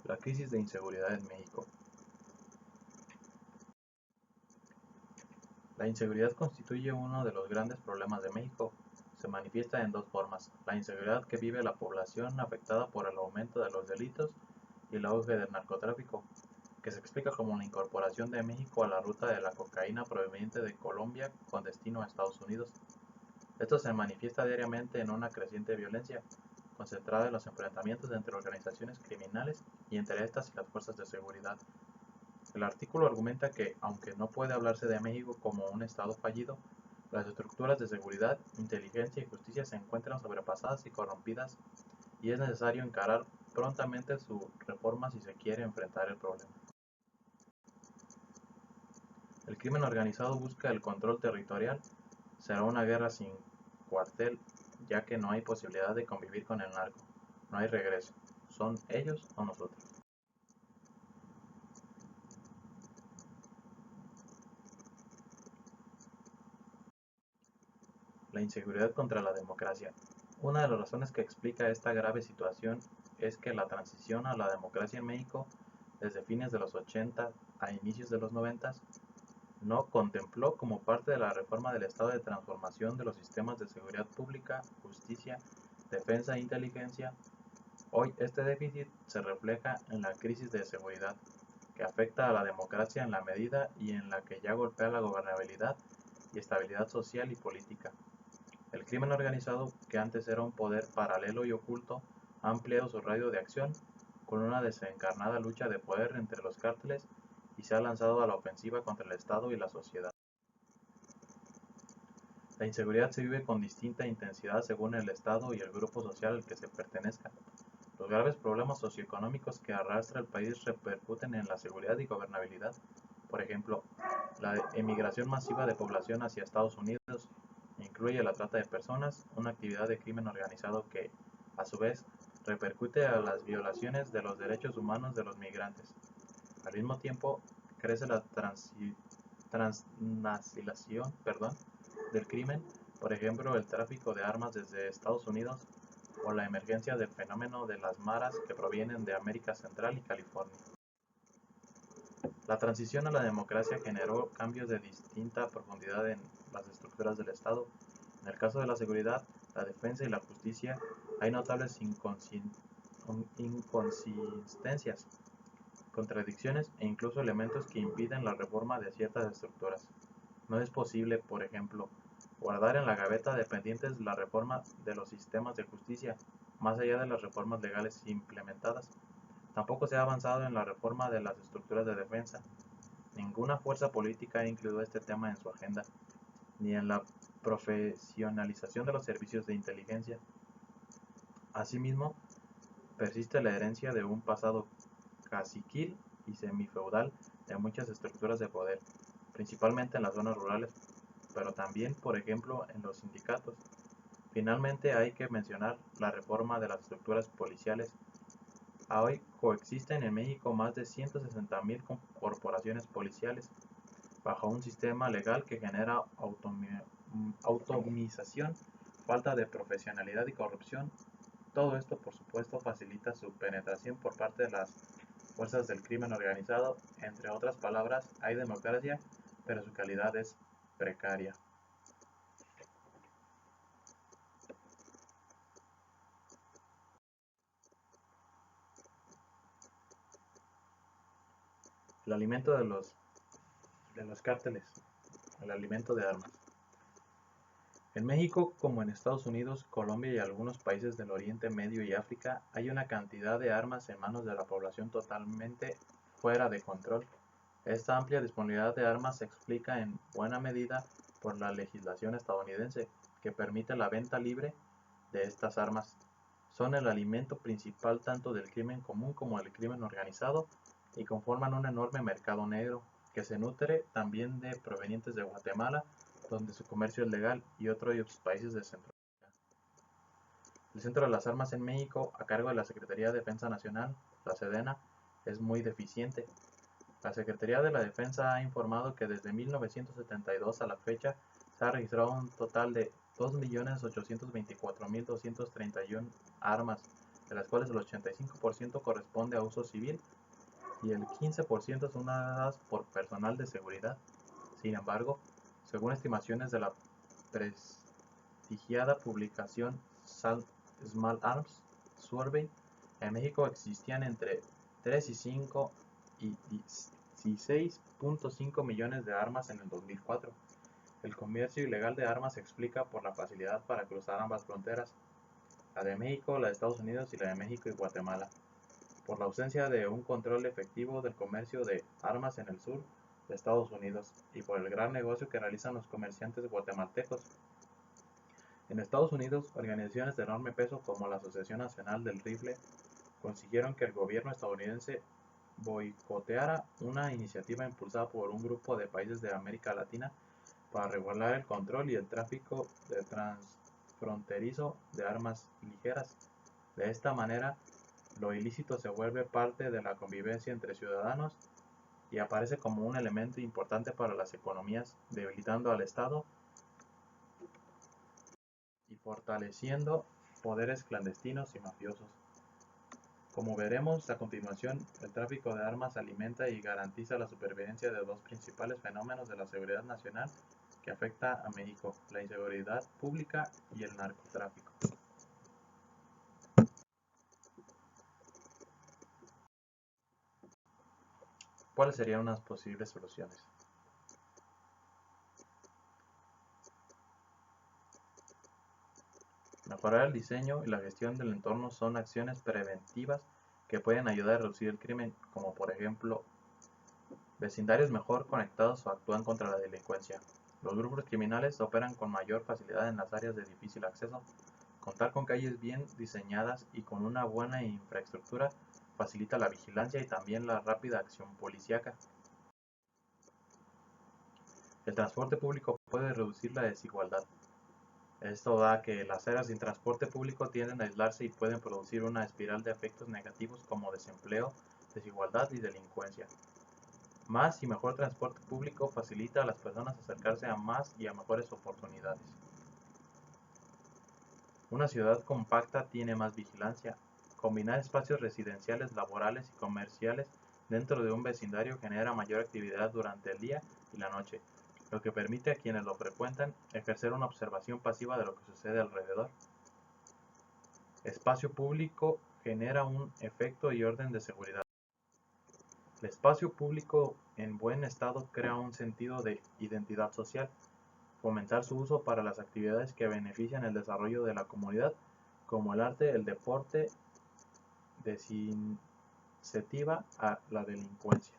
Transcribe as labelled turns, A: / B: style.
A: La crisis de inseguridad en México. La inseguridad constituye uno de los grandes problemas de México. Se manifiesta en dos formas: la inseguridad que vive la población afectada por el aumento de los delitos y el auge del narcotráfico, que se explica como la incorporación de México a la ruta de la cocaína proveniente de Colombia con destino a Estados Unidos. Esto se manifiesta diariamente en una creciente violencia, concentrada en los enfrentamientos entre organizaciones criminales y entre estas y las fuerzas de seguridad. El artículo argumenta que, aunque no puede hablarse de México como un Estado fallido, las estructuras de seguridad, inteligencia y justicia se encuentran sobrepasadas y corrompidas, y es necesario encarar prontamente su reforma si se quiere enfrentar el problema. El crimen organizado busca el control territorial. Será una guerra sin cuartel, ya que no hay posibilidad de convivir con el narco. No hay regreso. Son ellos o nosotros. La inseguridad contra la democracia. Una de las razones que explica esta grave situación es que la transición a la democracia en México, desde fines de los 80 a inicios de los 90, no contempló como parte de la reforma del Estado de transformación de los sistemas de seguridad pública, justicia, defensa e inteligencia. Hoy este déficit se refleja en la crisis de seguridad, que afecta a la democracia en la medida y en la que ya golpea la gobernabilidad y estabilidad social y política. El crimen organizado, que antes era un poder paralelo y oculto, ha ampliado su radio de acción con una desencarnada lucha de poder entre los cárteles y se ha lanzado a la ofensiva contra el Estado y la sociedad. La inseguridad se vive con distinta intensidad según el Estado y el grupo social al que se pertenezca. Los graves problemas socioeconómicos que arrastra el país repercuten en la seguridad y gobernabilidad. Por ejemplo, la emigración masiva de población hacia Estados Unidos incluye la trata de personas, una actividad de crimen organizado que, a su vez, repercute a las violaciones de los derechos humanos de los migrantes. Al mismo tiempo, crece la transnacionalización del crimen, por ejemplo, el tráfico de armas desde Estados Unidos o la emergencia del fenómeno de las maras que provienen de América Central y California. La transición a la democracia generó cambios de distinta profundidad en las estructuras del Estado. En el caso de la seguridad, la defensa y la justicia, hay notables inconsistencias, contradicciones e incluso elementos que impiden la reforma de ciertas estructuras. No es posible, por ejemplo, guardar en la gaveta de pendientes la reforma de los sistemas de justicia, más allá de las reformas legales implementadas. Tampoco se ha avanzado en la reforma de las estructuras de defensa. Ninguna fuerza política ha incluido este tema en su agenda, ni en la profesionalización de los servicios de inteligencia. Asimismo, persiste la herencia de un pasado caciquil y semifeudal de muchas estructuras de poder, principalmente en las zonas rurales, pero también, por ejemplo, en los sindicatos. Finalmente, hay que mencionar la reforma de las estructuras policiales. Hoy coexisten en México más de 160.000 corporaciones policiales, bajo un sistema legal que genera automización, falta de profesionalidad y corrupción. Todo esto, por supuesto, facilita su penetración por parte de las fuerzas del crimen organizado. Entre otras palabras, hay democracia, pero su calidad es precaria. El alimento de los cárteles, el alimento de armas. En México, como en Estados Unidos, Colombia y algunos países del Oriente Medio y África, hay una cantidad de armas en manos de la población totalmente fuera de control. Esta amplia disponibilidad de armas se explica en buena medida por la legislación estadounidense, que permite la venta libre de estas armas. Son el alimento principal tanto del crimen común como del crimen organizado y conforman un enorme mercado negro, que se nutre también de provenientes de Guatemala, donde su comercio es legal, y otros países de Centroamérica. El Centro de las Armas en México, a cargo de la Secretaría de Defensa Nacional, la Sedena, es muy deficiente. La Secretaría de la Defensa ha informado que desde 1972 a la fecha se ha registrado un total de 2.824.231 armas, de las cuales el 85% corresponde a uso civil y el 15% son dadas por personal de seguridad. Sin embargo, según estimaciones de la prestigiada publicación Small Arms Survey, en México existían entre 3 y 5 y 16.5 millones de armas en el 2004. El comercio ilegal de armas se explica por la facilidad para cruzar ambas fronteras, la de México, la de Estados Unidos y la de México y Guatemala, por la ausencia de un control efectivo del comercio de armas en el sur de Estados Unidos y por el gran negocio que realizan los comerciantes guatemaltecos. En Estados Unidos, organizaciones de enorme peso como la Asociación Nacional del Rifle consiguieron que el gobierno estadounidense boicoteara una iniciativa impulsada por un grupo de países de América Latina para regular el control y el tráfico transfronterizo de armas ligeras. De esta manera, lo ilícito se vuelve parte de la convivencia entre ciudadanos y aparece como un elemento importante para las economías, debilitando al Estado y fortaleciendo poderes clandestinos y mafiosos. Como veremos a continuación, el tráfico de armas alimenta y garantiza la supervivencia de dos principales fenómenos de la seguridad nacional que afecta a México: la inseguridad pública y el narcotráfico. ¿Cuáles serían unas posibles soluciones? Mejorar el diseño y la gestión del entorno son acciones preventivas que pueden ayudar a reducir el crimen, como por ejemplo, vecindarios mejor conectados o actúan contra la delincuencia. Los grupos criminales operan con mayor facilidad en las áreas de difícil acceso. Contar con calles bien diseñadas y con una buena infraestructura facilita la vigilancia y también la rápida acción policíaca. El transporte público puede reducir la desigualdad. Esto da a que las áreas sin transporte público tienden a aislarse y pueden producir una espiral de efectos negativos como desempleo, desigualdad y delincuencia. Más y mejor transporte público facilita a las personas acercarse a más y a mejores oportunidades. Una ciudad compacta tiene más vigilancia. Combinar espacios residenciales, laborales y comerciales dentro de un vecindario genera mayor actividad durante el día y la noche, lo que permite a quienes lo frecuentan ejercer una observación pasiva de lo que sucede alrededor. Espacio público genera un efecto y orden de seguridad. El espacio público en buen estado crea un sentido de identidad social. Fomentar su uso para las actividades que benefician el desarrollo de la comunidad, como el arte, el deporte, desincentiva a la delincuencia.